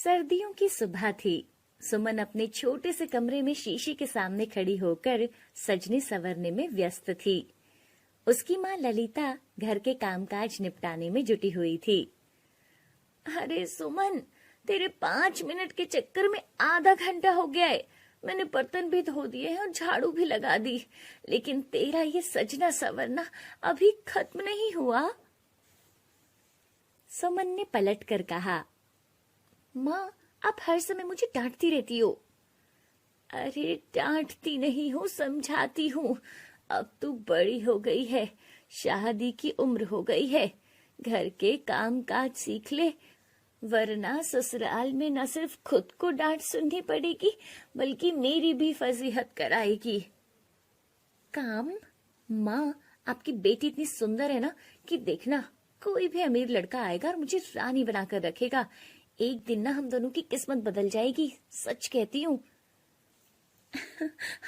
सर्दियों की सुबह थी। सुमन अपने छोटे से कमरे में शीशे के सामने खड़ी होकर सजने संवरने में व्यस्त थी। उसकी माँ ललिता घर के कामकाज निपटाने में जुटी हुई थी। अरे सुमन, तेरे 5 मिनट के चक्कर में आधा घंटा हो गया है। मैंने बर्तन भी धो दिए हैं और झाड़ू भी लगा दी, लेकिन तेरा ये सजना संवरना अभी खत्म नहीं हुआ। सुमन ने पलट कर कहा, माँ, आप हर समय मुझे डांटती रहती हो। अरे डांटती नहीं हूँ, समझाती हूँ। अब तू बड़ी हो गई है, शादी की उम्र हो गई है। घर के काम काज सीख ले, वरना ससुराल में न सिर्फ खुद को डांट सुननी पड़ेगी, बल्कि मेरी भी फजीहत कराएगी। काम? माँ, आपकी बेटी इतनी सुंदर है ना कि देखना, कोई भी अमीर लड़का आएगा और मुझे रानी बनाकर रखेगा। एक दिन ना हम दोनों की किस्मत बदल जाएगी, सच कहती हूँ।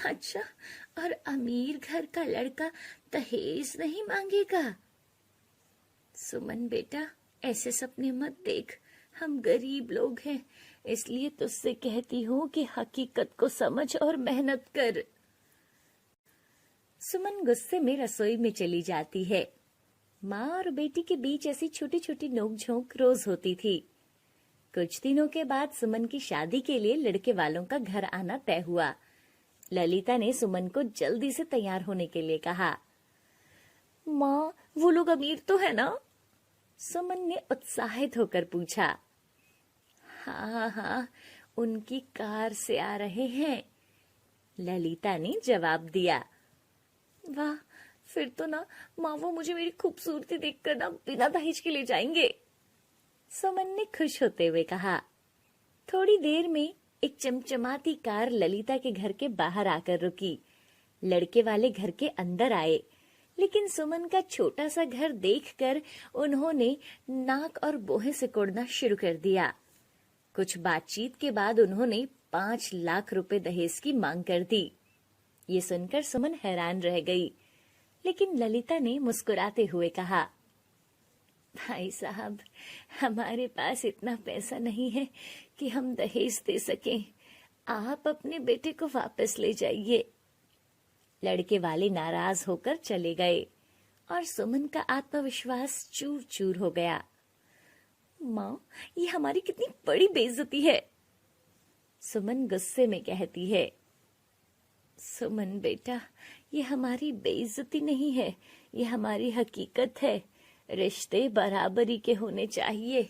अच्छा, और अमीर घर का लड़का दहेज नहीं मांगेगा? सुमन बेटा, ऐसे सपने मत देख। हम गरीब लोग हैं, इसलिए तुझसे कहती हूँ कि हकीकत को समझ और मेहनत कर। सुमन गुस्से में रसोई में चली जाती है। माँ और बेटी के बीच ऐसी छोटी छोटी नोकझोंक रोज होती थी। कुछ दिनों के बाद सुमन की शादी के लिए लड़के वालों का घर आना तय हुआ। ललिता ने सुमन को जल्दी से तैयार होने के लिए कहा। माँ, वो लोग अमीर तो है ना? सुमन ने उत्साहित होकर पूछा। हाँ हाँ, उनकी कार से आ रहे हैं, ललिता ने जवाब दिया। वाह, फिर तो ना माँ वो मुझे मेरी खूबसूरती देखकर ना बिना दहेज के ले जाएंगे, सुमन ने खुश होते हुए कहा। थोड़ी देर में एक चमचमाती कार ललिता के घर के बाहर आकर रुकी। लड़के वाले घर के अंदर आए, लेकिन सुमन का छोटा सा घर देखकर उन्होंने नाक और बोहे सिकोड़ना शुरू कर दिया। कुछ बातचीत के बाद उन्होंने 5 लाख रुपए दहेज की मांग कर दी। ये सुनकर सुमन हैरान रह गई, लेकिन ललिता ने मुस्कुराते हुए कहा, भाई साहब, हमारे पास इतना पैसा नहीं है कि हम दहेज दे सकें। आप अपने बेटे को वापस ले जाइए। लड़के वाले नाराज होकर चले गए और सुमन का आत्मविश्वास चूर चूर हो गया। माँ, ये हमारी कितनी बड़ी बेइज्जती है, सुमन गुस्से में कहती है। सुमन बेटा, ये हमारी बेइज्जती नहीं है, ये हमारी हकीकत है। रिश्ते बराबरी के होने चाहिए।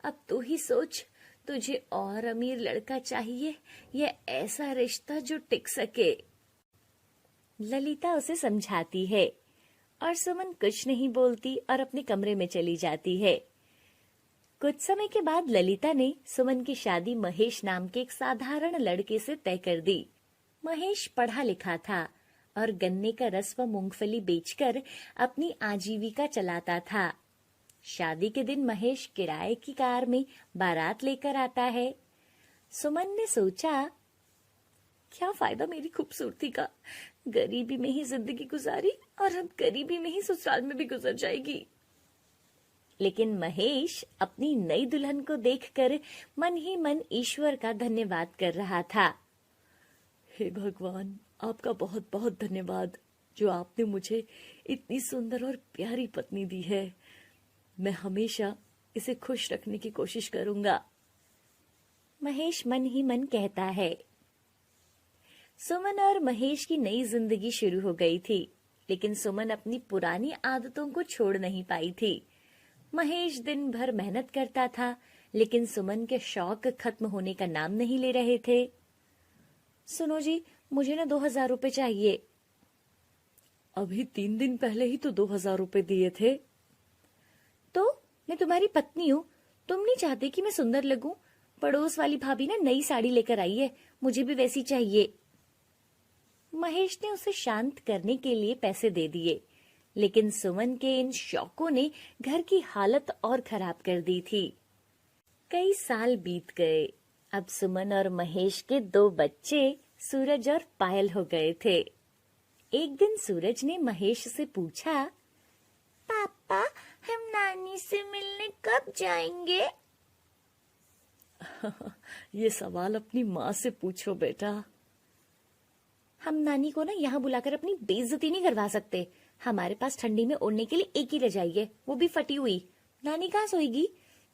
अब तू ही सोच, तुझे और अमीर लड़का चाहिए या ऐसा रिश्ता जो टिक सके? ललिता उसे समझाती है और सुमन कुछ नहीं बोलती और अपने कमरे में चली जाती है। कुछ समय के बाद ललिता ने सुमन की शादी महेश नाम के एक साधारण लड़के से तय कर दी। महेश पढ़ा लिखा था और गन्ने का रस व मूंगफली बेचकर अपनी आजीविका चलाता था। शादी के दिन महेश किराए की कार में बारात लेकर आता है। सुमन ने सोचा, क्या फायदा मेरी खूबसूरती का, गरीबी में ही जिंदगी गुजारी और अब गरीबी में ही ससुराल में भी गुजर जाएगी। लेकिन महेश अपनी नई दुल्हन को देखकर मन ही मन ईश्वर का धन्यवाद कर रहा था। हे भगवान, आपका बहुत बहुत धन्यवाद, जो आपने मुझे इतनी सुंदर और प्यारी पत्नी दी है। मैं हमेशा इसे खुश रखने की कोशिश करूंगा, महेश मन ही मन कहता है। सुमन और महेश की नई जिंदगी शुरू हो गई थी, लेकिन सुमन अपनी पुरानी आदतों को छोड़ नहीं पाई थी। महेश दिन भर मेहनत करता था, लेकिन सुमन के शौक खत्म होने का नाम नहीं ले रहे थे। सुनो जी, मुझे ना 2000 रुपए चाहिए। अभी 3 दिन पहले ही तो 2000 रुपए दिए थे। तो मैं तुम्हारी पत्नी हूँ, तुम नहीं चाहते कि मैं सुंदर लगूं? पड़ोस वाली भाभी ना नई साड़ी लेकर आई है, मुझे भी वैसी चाहिए। महेश ने उसे शांत करने के लिए पैसे दे दिए, लेकिन सुमन के इन शौकों ने घर की हालत और खराब कर दी थी। कई साल बीत गए। अब सुमन और महेश के 2 बच्चे सूरज और पायल हो गए थे। एक दिन सूरज ने महेश से पूछा, पापा, हम नानी से मिलने कब जाएंगे? ये सवाल अपनी माँ से पूछो बेटा। हम नानी को ना यहाँ बुलाकर अपनी बेइज्जती नहीं करवा सकते। हमारे पास ठंडी में ओढ़ने के लिए एक ही रजाई है, वो भी फटी हुई। नानी कहाँ सोएगी?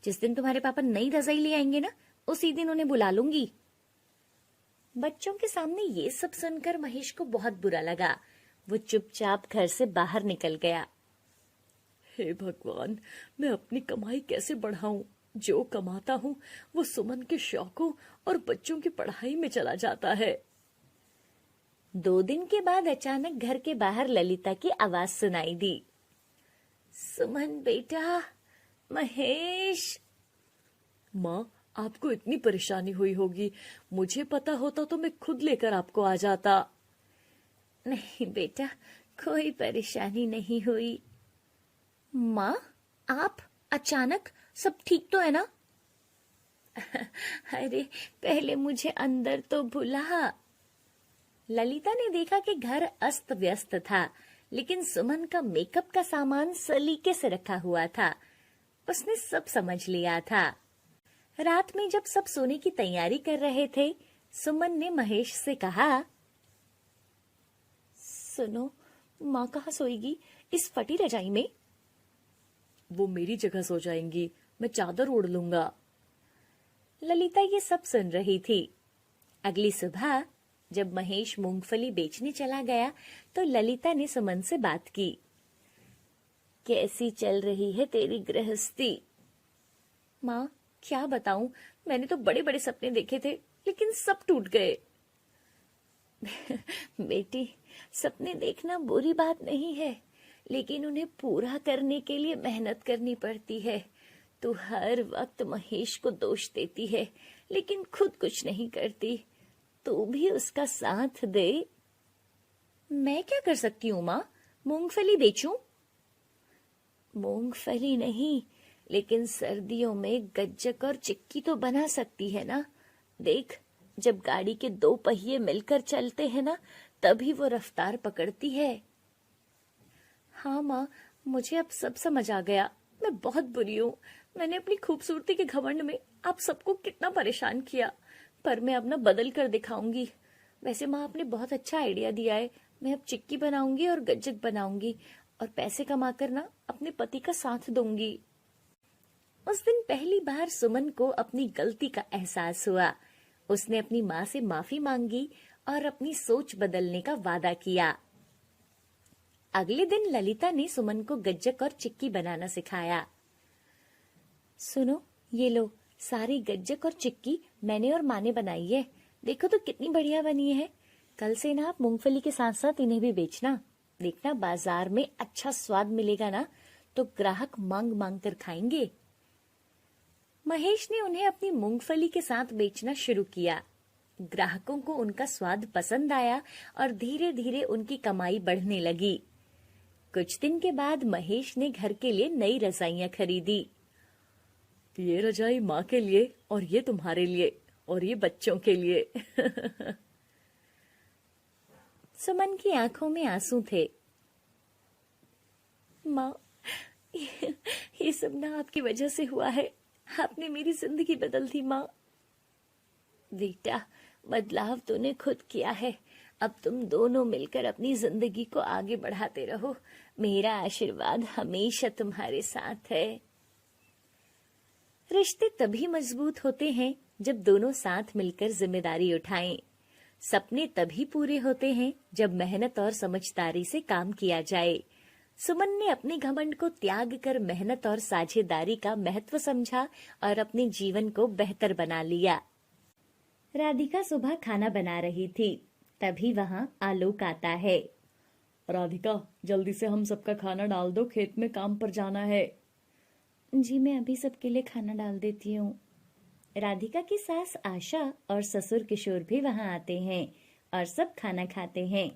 जिस दिन तुम्हारे पापा नई रजाई ले आएंगे ना, उसी दिन उन्हें बुला लूंगी। बच्चों के सामने ये सब सुनकर महेश को बहुत बुरा लगा। वो चुपचाप घर से बाहर निकल गया। हे भगवान, मैं अपनी कमाई कैसे बढ़ाऊं? जो कमाता हूँ वो सुमन के शौकों और बच्चों की पढ़ाई में चला जाता है। 2 दिन के बाद अचानक घर के बाहर ललिता की आवाज सुनाई दी। सुमन बेटा, महेश। माँ, आपको इतनी परेशानी हुई होगी, मुझे पता होता तो मैं खुद लेकर आपको आ जाता। नहीं बेटा, कोई परेशानी नहीं हुई। माँ, आप अचानक? सब ठीक तो है ना? अरे पहले मुझे अंदर तो बुला। ललिता ने देखा कि घर अस्त व्यस्त था, लेकिन सुमन का मेकअप का सामान सलीके से रखा हुआ था। उसने सब समझ लिया था। रात में जब सब सोने की तैयारी कर रहे थे, सुमन ने महेश से कहा, सुनो, माँ कहाँ सोएगी? इस फटी रजाई में? वो मेरी जगह सो जाएंगी, मैं चादर ओढ़ लूंगा। ललिता ये सब सुन रही थी। अगली सुबह जब महेश मूंगफली बेचने चला गया, तो ललिता ने सुमन से बात की। कैसी चल रही है तेरी गृहस्थी? माँ, क्या बताऊं, मैंने तो बड़े बड़े सपने देखे थे, लेकिन सब टूट गए। बेटी, सपने देखना बुरी बात नहीं है, लेकिन उन्हें पूरा करने के लिए मेहनत करनी पड़ती है। तू हर वक्त महेश को दोष देती है, लेकिन खुद कुछ नहीं करती। तू भी उसका साथ दे। मैं क्या कर सकती हूँ माँ? मूंगफली बेचूं? मूंगफली नहीं, लेकिन सर्दियों में गज्जक और चिक्की तो बना सकती है ना। देख, जब गाड़ी के 2 पहिए मिलकर चलते हैं ना, तभी वो रफ्तार पकड़ती है। हाँ माँ, मुझे अब सब समझ आ गया। मैं बहुत बुरी हूँ। मैंने अपनी खूबसूरती के घमंड में आप सबको कितना परेशान किया, पर मैं अब ना बदल कर दिखाऊंगी। वैसे माँ, आपने बहुत अच्छा आइडिया दिया है। मैं अब चिक्की बनाऊंगी और गज्जक बनाऊंगी, और पैसे कमाकर ना अपने पति का साथ दूंगी। उस दिन पहली बार सुमन को अपनी गलती का एहसास हुआ। उसने अपनी माँ से माफी मांगी और अपनी सोच बदलने का वादा किया। अगले दिन ललिता ने सुमन को गज्जक और चिक्की बनाना सिखाया। सुनो, ये लो, सारी गज्जक और चिक्की मैंने और माँ ने बनाई है। देखो तो कितनी बढ़िया बनी है। कल से ना आप मूंगफली के साथ साथ इन्हें भी बेचना। देखना, बाजार में अच्छा स्वाद मिलेगा ना, तो ग्राहक मांग मांग कर खाएंगे। महेश ने उन्हें अपनी मूंगफली के साथ बेचना शुरू किया। ग्राहकों को उनका स्वाद पसंद आया और धीरे धीरे उनकी कमाई बढ़ने लगी। कुछ दिन के बाद महेश ने घर के लिए नई रजाइयां खरीदी। ये रजाई माँ के लिए, और ये तुम्हारे लिए, और ये बच्चों के लिए। सुमन की आंखों में आंसू थे। माँ, ये सब ना आपकी वजह से हुआ है। आपने मेरी जिंदगी बदल दी माँ। बेटा, बदलाव तूने खुद किया है। अब तुम दोनों मिलकर अपनी जिंदगी को आगे बढ़ाते रहो। मेरा आशीर्वाद हमेशा तुम्हारे साथ है। रिश्ते तभी मजबूत होते हैं जब दोनों साथ मिलकर जिम्मेदारी उठाएं। सपने तभी पूरे होते हैं जब मेहनत और समझदारी से काम किया जाए। सुमन ने अपने घमंड को त्याग कर मेहनत और साझेदारी का महत्व समझा और अपने जीवन को बेहतर बना लिया। राधिका सुबह खाना बना रही थी, तभी वहाँ आलोक आता है। राधिका, जल्दी से हम सबका खाना डाल दो, खेत में काम पर जाना है। जी, मैं अभी सबके लिए खाना डाल देती हूँ। राधिका की सास आशा और ससुर किशोर भी वहाँ आते हैं और सब खाना खाते हैं।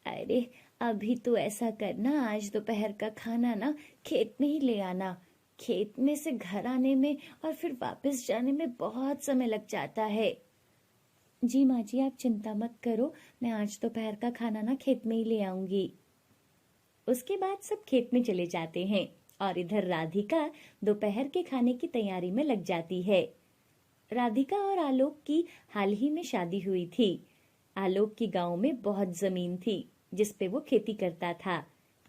अरे अभी तो ऐसा करना, आज दोपहर का खाना ना खेत में ही ले आना। खेत में से घर आने में और फिर वापस जाने में बहुत समय लग जाता है। जी माँ जी, आप चिंता मत करो, मैं आज दोपहर का खाना ना खेत में ही ले आऊंगी। उसके बाद सब खेत में चले जाते हैं और इधर राधिका दोपहर के खाने की तैयारी में लग जाती है। राधिका और आलोक की हाल ही में शादी हुई थी। आलोक की गांव में बहुत जमीन थी जिस पे वो खेती करता था।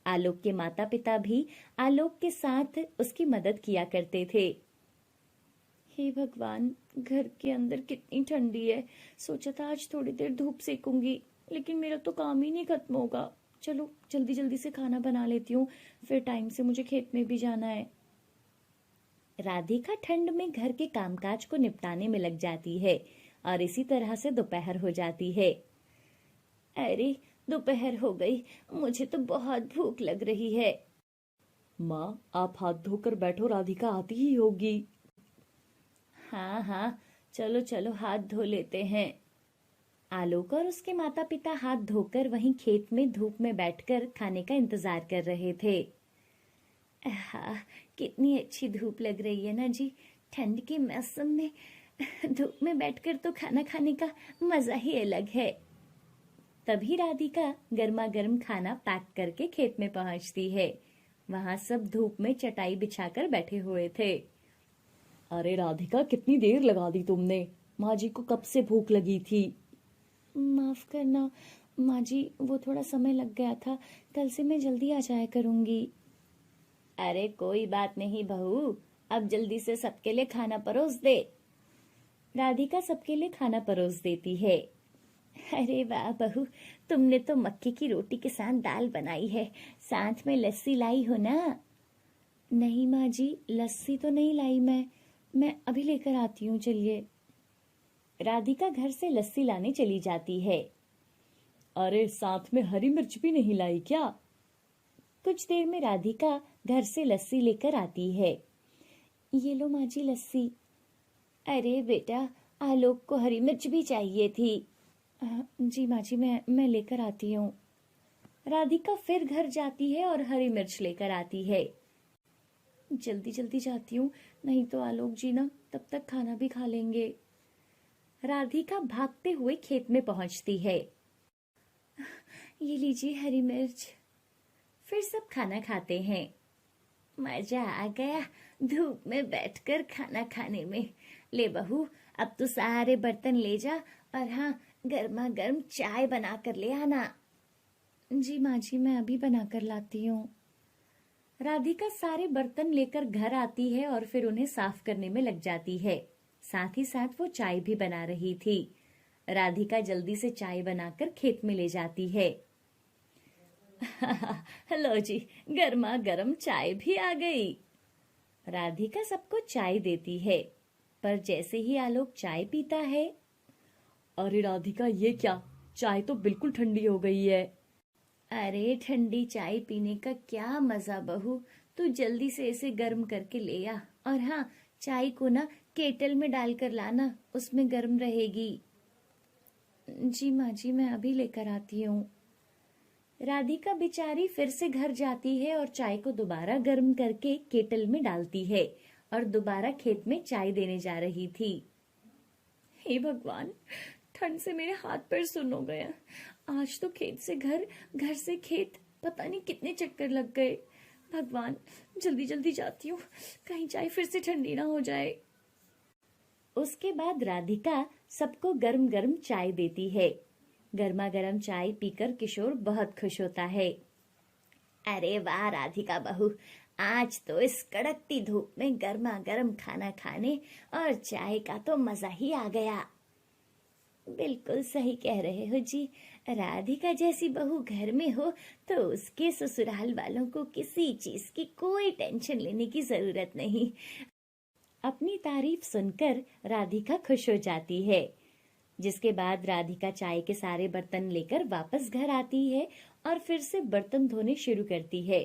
आलोक के माता पिता भी आलोक के साथ उसकी मदद किया करते थे। हे भगवान, घर के अंदर कितनी ठंडी है। सोचा था आज थोड़ी देर धूप सेकूंगी, लेकिन मेरा तो काम ही नहीं खत्म होगा। चलो जल्दी जल्दी से खाना बना लेती हूँ, फिर टाइम से मुझे खेत में भी जाना है। राधिका ठंड में घर के कामकाज को निपटाने में लग जाती है और इसी तरह से दोपहर हो जाती है। अरे दोपहर हो गई, मुझे तो बहुत भूख लग रही है। माँ, आप हाथ धोकर बैठो, राधिका आती ही होगी। हाँ हाँ, चलो चलो हाथ धो लेते हैं। आलोक और उसके माता पिता हाथ धोकर वहीं खेत में धूप में बैठकर खाने का इंतजार कर रहे थे। हाँ, कितनी अच्छी धूप लग रही है ना जी। ठंड के मौसम में धूप में बैठकर तो खाना खाने का मजा ही अलग है। तभी राधिका गर्मा गर्म खाना पैक करके खेत में पहुंचती है। वहां सब धूप में चटाई बिछाकर बैठे हुए थे। अरे राधिका, कितनी देर लगा दी तुमने? माँ जी को कब से भूख लगी थी। माफ करना माँ जी, वो थोड़ा समय लग गया था। कल से मैं जल्दी आ जाया करूंगी। अरे कोई बात नहीं बहू, अब जल्दी से सबके लिए खाना परोस दे। राधिका सबके लिए खाना परोस देती है। अरे वाह बहू, तुमने तो मक्के की रोटी के साथ दाल बनाई है, साथ में लस्सी लाई हो ना? नहीं माँ जी, लस्सी तो नहीं लाई मैं अभी लेकर आती हूँ, चलिए। राधिका घर से लस्सी लाने चली जाती है। अरे साथ में हरी मिर्च भी नहीं लाई क्या? कुछ देर में राधिका घर से लस्सी लेकर आती है। ये लो माँ जी लस्सी। अरे बेटा, आलोक को हरी मिर्च भी चाहिए थी। जी माँ जी, मैं लेकर आती हूँ। राधिका फिर घर जाती है और हरी मिर्च लेकर आती है। जल्दी जल्दी जाती हूँ, नहीं तो आलोक जी ना तब तक खाना भी खा लेंगे। राधिका भागते हुए खेत में पहुंचती है। ये लीजिए हरी मिर्च। फिर सब खाना खाते हैं। मजा आ गया धूप में बैठकर खाना खाने में। ले बहू, अब तो सारे बर्तन ले जा और हाँ, गर्मा गर्म चाय बना कर ले आना। जी माँ जी, मैं अभी बना कर लाती हूँ। राधिका सारे बर्तन लेकर घर आती है और फिर उन्हें साफ करने में लग जाती है। साथ ही साथ वो चाय भी बना रही थी। राधिका जल्दी से चाय बनाकर खेत में ले जाती है। लो जी, गर्मा गर्म चाय भी आ गई। राधिका सबको चाय देती है, पर जैसे ही आलोक चाय पीता है। अरे राधिका, ये क्या? चाय तो बिल्कुल ठंडी हो गई है। अरे ठंडी चाय पीने का क्या मजा बहू, तू जल्दी से इसे गर्म करके ले आ। और हाँ, चाय को ना केटल में डालकर लाना, उसमें गर्म रहेगी। जी माँ जी, मैं अभी लेकर आती हूँ। राधिका बेचारी फिर से घर जाती है और चाय को दोबारा गर्म करके केटल में डालती है और दोबारा खेत में चाय देने जा रही थी। हे भगवान, ठंड से मेरे हाथ पैर सुन्न हो गए। आज तो खेत से घर, घर से खेत, पता नहीं कितने चक्कर लग गए। भगवान, जल्दी जल्दी जाती हूँ, कहीं चाय फिर से ठंडी ना हो जाए। उसके बाद राधिका सबको गर्म गर्म चाय देती है। गर्मा गर्म चाय पीकर किशोर बहुत खुश होता है। अरे वाह राधिका बहू, आज तो इस कड़कती धूप में गर्मा गर्म खाना खाने और चाय का तो मजा ही आ गया। बिल्कुल सही कह रहे हो जी। राधिका जैसी बहू घर में हो तो उसके ससुराल वालों को किसी चीज की कोई टेंशन लेने की जरूरत नहीं। अपनी तारीफ सुनकर राधिका खुश हो जाती है, जिसके बाद राधिका चाय के सारे बर्तन लेकर वापस घर आती है और फिर से बर्तन धोने शुरू करती है।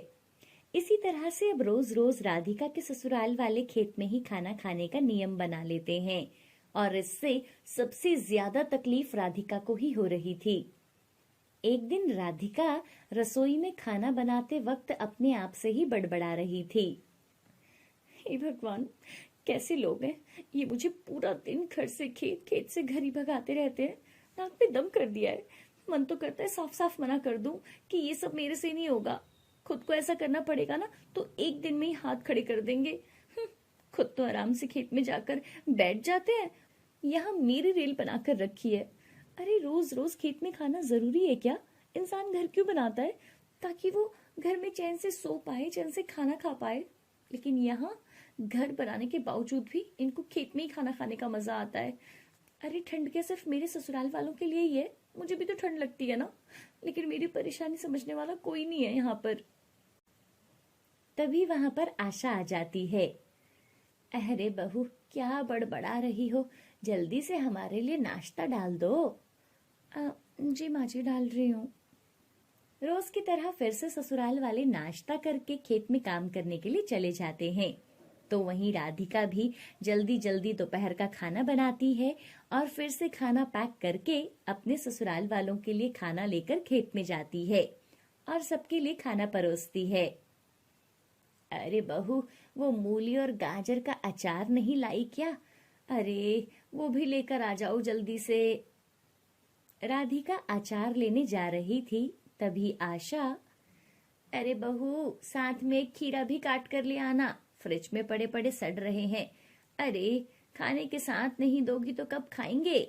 इसी तरह से अब रोज रोज राधिका के ससुराल वाले खेत में ही खाना खाने का नियम बना लेते हैं और इससे सबसे ज्यादा तकलीफ राधिका को ही हो रही थी। एक दिन राधिका रसोई में खाना बनाते वक्त अपने आप से ही बड़बड़ा रही थी। हे भगवान, कैसे लोग हैं ये, मुझे पूरा दिन घर से खेत, खेत से घर ही भगाते रहते हैं। नाक पे दम कर दिया है। मन तो करता है साफ साफ मना कर दूं कि ये सब मेरे से नहीं होगा। खुद को ऐसा करना पड़ेगा ना तो एक दिन में ही हाथ खड़े कर देंगे। खुद तो आराम से खेत में जाकर बैठ जाते हैं, यहाँ मेरी रेल बनाकर रखी है। अरे रोज रोज खेत में खाना जरूरी है क्या? इंसान घर क्यों बनाता है? ताकि वो घर में चैन से सो पाए, चैन से खाना खा पाए। लेकिन यहाँ घर बनाने के बावजूद भी इनको खेत में ही खाना खाने का मजा आता है। अरे ठंड क्या सिर्फ मेरे ससुराल वालों के लिए ही है? मुझे भी तो ठंड लगती है ना। लेकिन मेरी परेशानी समझने वाला कोई नहीं है यहाँ पर। तभी वहां पर आशा आ जाती है। अरे बहू, क्या बड़बड़ा रही हो? जल्दी से हमारे लिए नाश्ता डाल दो। जी माँ जी, डाल रही हूँ। रोज की तरह फिर से ससुराल वाले नाश्ता करके खेत में काम करने के लिए चले जाते हैं। तो वहीं राधिका भी जल्दी जल्दी दोपहर का खाना बनाती है और फिर से खाना पैक करके अपने ससुराल वालों के लिए खाना लेकर खेत में जाती है और सबके लिए खाना परोसती है। अरे बहू, वो मूली और गाजर का अचार नहीं लाई क्या? अरे वो भी लेकर आ जाओ जल्दी से। राधिका अचार लेने जा रही थी, तभी आशा, अरे बहू, साथ में एक खीरा भी काट कर ले आना, फ्रिज में पड़े पड़े सड़ रहे हैं। अरे खाने के साथ नहीं दोगी तो कब खाएंगे?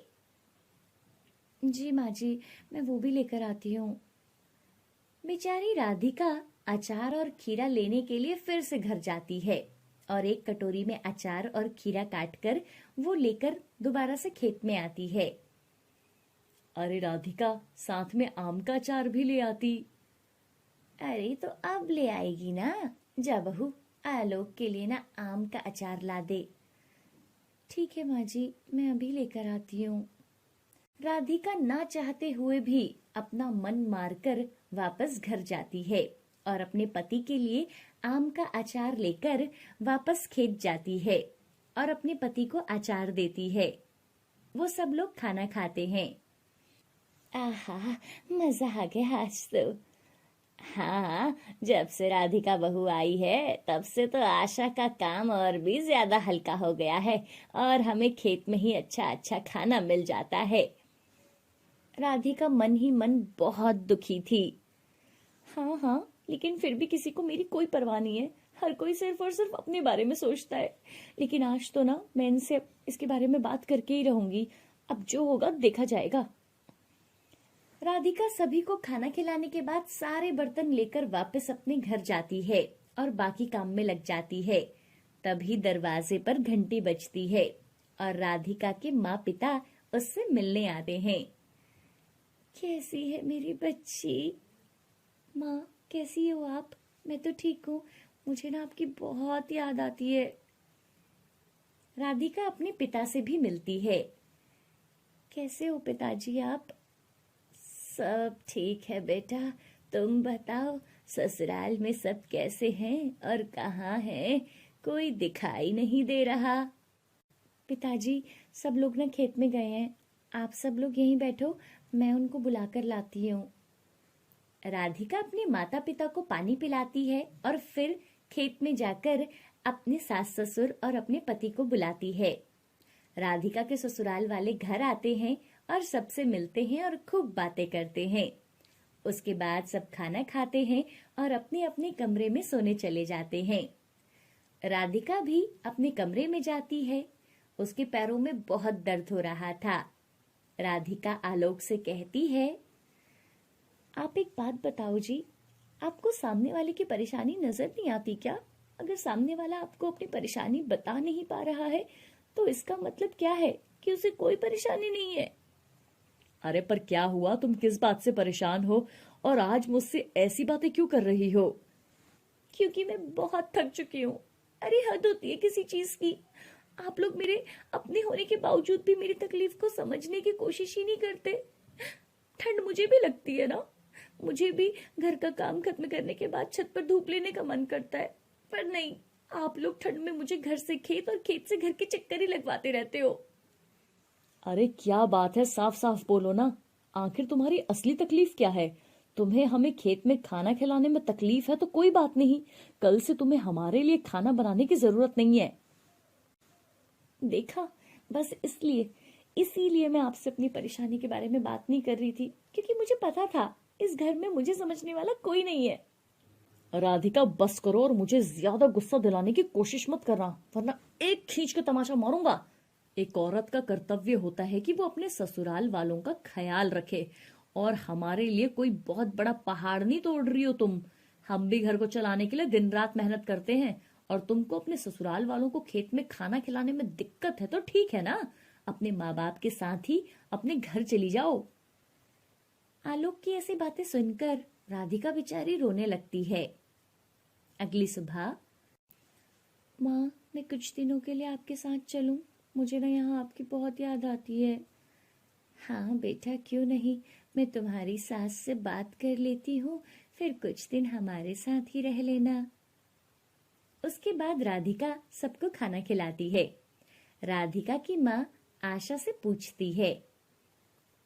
जी माँ जी, मैं वो भी लेकर आती हूँ। बेचारी राधिका अचार और खीरा लेने के लिए फिर से घर जाती है और एक कटोरी में अचार और खीरा काटकर वो लेकर दोबारा से खेत में आती है। अरे राधिका, साथ में आम का अचार भी ले आती। अरे तो अब ले आएगी ना। जा बहू, आलोक के लिए ना आम का अचार ला दे। ठीक है माँ जी, मैं अभी लेकर आती हूँ। राधिका ना चाहते हुए भी अपना मन मारकर वापस घर जाती है और अपने पति के लिए आम का अचार लेकर वापस खेत जाती है और अपने पति को अचार देती है। वो सब लोग खाना खाते हैं। आहा, मजा आ गया आज तो। हाँ, जब से राधिका बहू आई है तब से तो आशा का काम और भी ज्यादा हल्का हो गया है और हमें खेत में ही अच्छा अच्छा खाना मिल जाता है। राधिका मन ही मन बहुत दुखी थी। हाँ हाँ, लेकिन फिर भी किसी को मेरी कोई परवाह नहीं है। हर कोई सिर्फ और सिर्फ अपने बारे में सोचता है। लेकिन आज तो ना मैं इनसे इसके बारे में बात करके ही रहूंगी। अब जो होगा देखा जाएगा। राधिका सभी को खाना खिलाने के बाद सारे बर्तन लेकर वापस अपने घर जाती है और बाकी काम में लग जाती है। तभी दरवाजे पर घंटी बजती है और राधिका के माँ पिता उससे मिलने आते हैं। कैसी है मेरी बच्ची? माँ, कैसी हो आप? मैं तो ठीक हूँ। मुझे ना आपकी बहुत याद आती है। राधिका अपने पिता से भी मिलती है। कैसे हो पिताजी आप? सब ठीक है बेटा, तुम बताओ, ससुराल में सब कैसे हैं और कहाँ हैं? कोई दिखाई नहीं दे रहा। पिताजी, सब लोग ना खेत में गए हैं। आप सब लोग यहीं बैठो, मैं उनको बुलाकर लाती हूँ। राधिका अपने माता पिता को पानी पिलाती है और फिर खेत में जाकर अपने सास ससुर और अपने पति को बुलाती है। राधिका के ससुराल वाले घर आते हैं और सबसे मिलते हैं और खूब बातें करते हैं। उसके बाद सब खाना खाते हैं और अपने अपने कमरे में सोने चले जाते हैं। राधिका भी अपने कमरे में जाती है। उसके पैरों में बहुत दर्द हो रहा था। राधिका आलोक से कहती है, आप एक बात बताओ जी, आपको सामने वाले की परेशानी नजर नहीं आती क्या? अगर सामने वाला आपको अपनी परेशानी बता नहीं पा रहा है तो इसका मतलब क्या है कि उसे कोई परेशानी नहीं है। अरे पर क्या हुआ? तुम किस बात से परेशान हो और आज मुझसे ऐसी बातें क्यों कर रही हो? क्योंकि मैं बहुत थक चुकी हूँ। अरे हद होती है किसी चीज की। आप लोग मेरे अपने होने के बावजूद भी मेरी तकलीफ को समझने की कोशिश ही नहीं करते। ठंड मुझे भी लगती है ना। मुझे भी घर का काम खत्म करने के बाद छत पर धूप लेने का मन करता है, पर नहीं, आप लोग ठंड में मुझे घर से खेत और खेत से घर के चक्कर ही लगवाते रहते हो। अरे क्या बात है, साफ साफ बोलो ना। आखिर तुम्हारी असली तकलीफ क्या है? तुम्हें हमें खेत में खाना खिलाने में तकलीफ है तो कोई बात नहीं, कल से तुम्हें हमारे लिए खाना बनाने की जरूरत नहीं है। देखा, बस इसीलिए मैं आपसे अपनी परेशानी के बारे में बात नहीं कर रही थी, क्योंकि मुझे पता था इस घर में मुझे समझने वाला कोई नहीं है। राधिका बस करो और मुझे ज्यादा गुस्सा दिलाने की कोशिश मत करना, वरना एक खींच के तमाचा मारूंगा। एक औरत का कर्तव्य होता है कि वो अपने ससुराल वालों का ख्याल रखे, और हमारे लिए कोई बहुत बड़ा पहाड़ नहीं तोड़ रही हो तुम। हम भी घर को चलाने के लिए दिन रात मेहनत करते हैं, और तुमको अपने ससुराल वालों को खेत में खाना खिलाने में दिक्कत है तो ठीक है ना, अपने माँ बाप के साथ ही अपने घर चली जाओ। आलोक की ऐसी बातें सुनकर राधिका बेचारी रोने लगती है। अगली सुबह, माँ मैं कुछ दिनों के लिए आपके साथ चलूं, मुझे ना यहाँ आपकी बहुत याद आती है। हाँ बेटा क्यों नहीं, मैं तुम्हारी सास से बात कर लेती हूँ, फिर कुछ दिन हमारे साथ ही रह लेना। उसके बाद राधिका सबको खाना खिलाती है। राधिका की माँ आशा से पूछती है,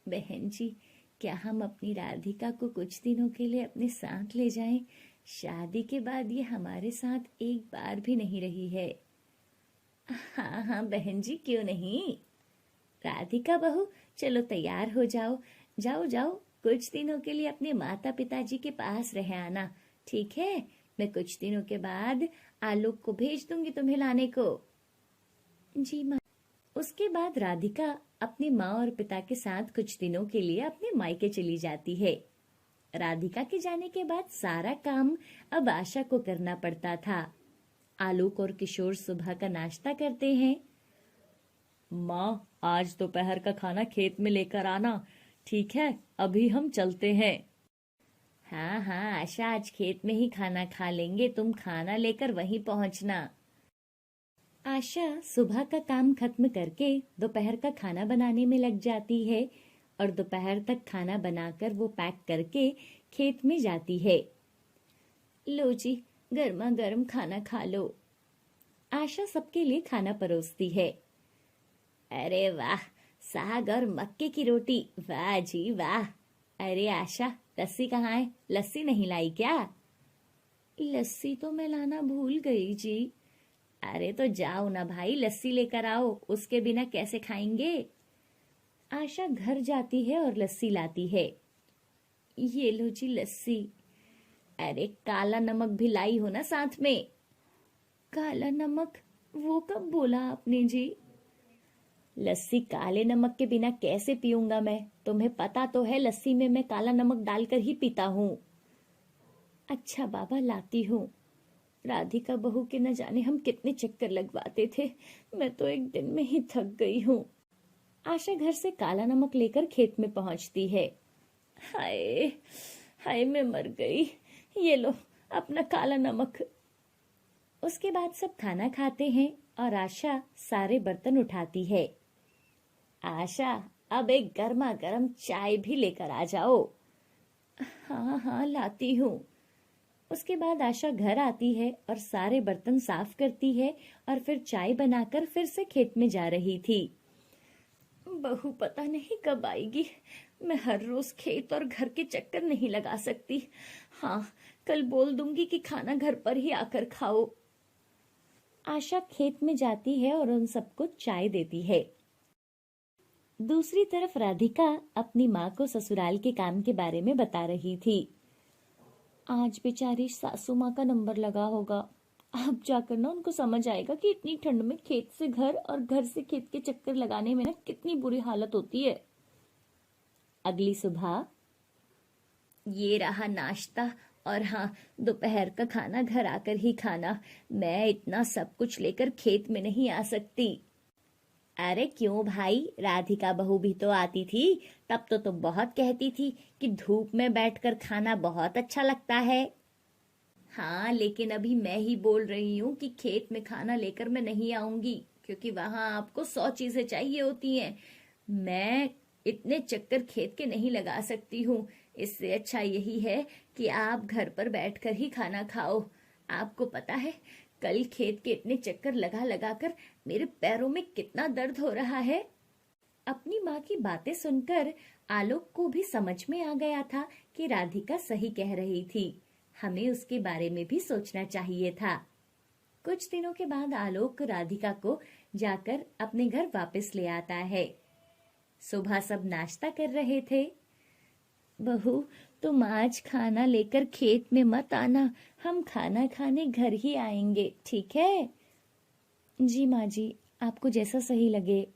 बहन जी क्या हम अपनी राधिका को कुछ दिनों के लिए अपने साथ ले जाएं? शादी के बाद ये हमारे साथ एक बार भी नहीं रही है। हाँ हाँ बहन जी क्यों नहीं। राधिका बहू चलो तैयार हो जाओ, जाओ जाओ कुछ दिनों के लिए अपने माता पिताजी के पास रह आना, ठीक है? मैं कुछ दिनों के बाद आलोक को भेज दूंगी तुम्हें लाने को। जी माँ। उसके बाद राधिका अपनी माँ और पिता के साथ कुछ दिनों के लिए अपने मायके चली जाती है। राधिका के जाने के बाद सारा काम अब आशा को करना पड़ता था। आलोक और किशोर सुबह का नाश्ता करते हैं। माँ आज दोपहर का खाना खेत में लेकर आना, ठीक है? अभी हम चलते हैं। हाँ हाँ आशा आज खेत में ही खाना खा लेंगे, तुम खाना लेकर वहीं पहुंचना। आशा सुबह का काम खत्म करके दोपहर का खाना बनाने में लग जाती है, और दोपहर तक खाना बनाकर वो पैक करके खेत में जाती है। लो जी गर्मा गर्म खाना खा लो। आशा सबके लिए खाना परोसती है। अरे वाह, साग और मक्के की रोटी, वाह जी वाह। अरे आशा लस्सी कहाँ है, लस्सी नहीं लाई क्या? लस्सी तो मैं लाना भूल गई जी। अरे तो जाओ ना भाई लस्सी लेकर आओ, उसके बिना कैसे खाएंगे? आशा घर जाती है और लस्सी लाती है। ये लो जी लस्सी। अरे काला नमक भी लाई हो ना साथ में। काला नमक वो कब बोला आपने जी? लस्सी काले नमक के बिना कैसे पीऊंगा मैं, तुम्हें पता तो है लस्सी में मैं काला नमक डालकर ही पीता हूँ। अच्छा बाबा लाती हूँ। राधिका बहू के न जाने हम कितने चक्कर लगवाते थे, मैं तो एक दिन में ही थक गई हूँ। आशा घर से काला नमक लेकर खेत में पहुंचती है। हाय हाय मैं मर गई, ये लो अपना काला नमक। उसके बाद सब खाना खाते हैं और आशा सारे बर्तन उठाती है। आशा अब एक गर्मा गर्म चाय भी लेकर आ जाओ। हाँ हाँ लाती हूँ। उसके बाद आशा घर आती है और सारे बर्तन साफ करती है और फिर चाय बनाकर फिर से खेत में जा रही थी। बहू पता नहीं कब आएगी, मैं हर रोज खेत और घर के चक्कर नहीं लगा सकती। हाँ कल बोल दूंगी कि खाना घर पर ही आकर खाओ। आशा खेत में जाती है और उन सबको चाय देती है। दूसरी तरफ राधिका अपनी माँ को ससुराल के काम के बारे में बता रही थी। आज बेचारी सासू माँ का नंबर लगा होगा, अब जाकर ना उनको समझ आएगा कि इतनी ठंड में खेत से घर और घर से खेत के चक्कर लगाने में ना कितनी बुरी हालत होती है। अगली सुबह, ये रहा नाश्ता, और हाँ दोपहर का खाना घर आकर ही खाना, मैं इतना सब कुछ लेकर खेत में नहीं आ सकती। अरे क्यों भाई, राधिका बहू भी तो आती थी, तब तो तुम बहुत कहती थी कि धूप में बैठकर खाना बहुत अच्छा लगता है। हाँ लेकिन अभी मैं ही बोल रही हूँ कि खेत में खाना लेकर मैं नहीं आऊंगी, क्योंकि वहां आपको 100 चीजें चाहिए होती हैं। मैं इतने चक्कर खेत के नहीं लगा सकती हूँ, इससे अच्छा यही है कि आप घर पर बैठकर ही खाना खाओ। आपको पता है कल खेत के इतने चक्कर लगा लगा कर मेरे पैरों में कितना दर्द हो रहा है। अपनी माँ की बातें सुनकर आलोक को भी समझ में आ गया था कि राधिका सही कह रही थी, हमें उसके बारे में भी सोचना चाहिए था। कुछ दिनों के बाद आलोक राधिका को जाकर अपने घर वापस ले आता है। सुबह सब नाश्ता कर रहे थे। बहू तुम आज खाना लेकर खेत में मत आना, हम खाना खाने घर ही आएंगे, ठीक है? जी माँ जी, आपको जैसा सही लगे।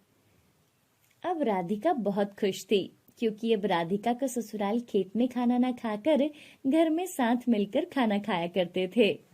अब राधिका बहुत खुश थी, क्योंकि अब राधिका का ससुराल खेत में खाना ना खाकर घर में साथ मिलकर खाना खाया करते थे।